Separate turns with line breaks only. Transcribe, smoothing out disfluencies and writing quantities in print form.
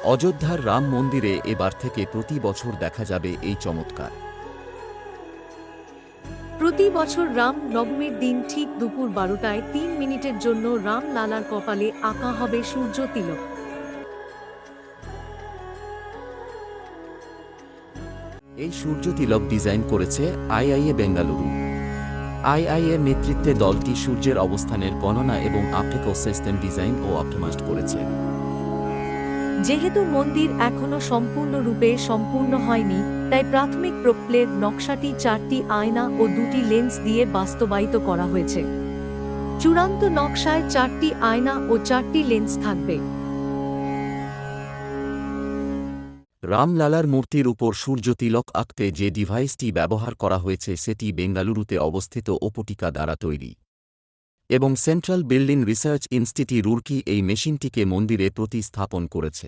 অযোধ্যার রাম মন্দিরে এবার থেকে প্রতি বছর দেখা যাবে এই চমৎকার।
প্রতি বছর রাম নবমীর দিন ঠিক দুপুর 12টায় 3 মিনিটের জন্য রাম লালার কপালে আঁকা হবে সূর্য তিলক।
এই সূর্য তিলক ডিজাইন করেছে আইআইএ বেঙ্গালুরু। আইআইএর নেতৃত্বে দলটি সূর্যের অবস্থানের গণনা এবং অপটিক্যাল সিস্টেম ডিজাইন ও অপটিমাইজড করেছে।
যেহেতু মন্দির এখনও সম্পূর্ণরূপে সম্পূর্ণ হয়নি, তাই প্রাথমিক প্রকল্পের নকশাটি 4টি আয়না ও 2টি লেন্স দিয়ে বাস্তবায়িত করা হয়েছে। চূড়ান্ত নকশায় 4টি আয়না ও 4টি লেন্স থাকবে।
রামলালার মূর্তির উপর সূর্য তিলক আঁকতে যে ডিভাইসটি ব্যবহার করা হয়েছে সেটি বেঙ্গালুরুতে অবস্থিত ওপটিকা দ্বারা তৈরি এবং central building research institute Roorkee এই মেশিনটিকে মন্দিরে প্রতিস্থাপন করেছে।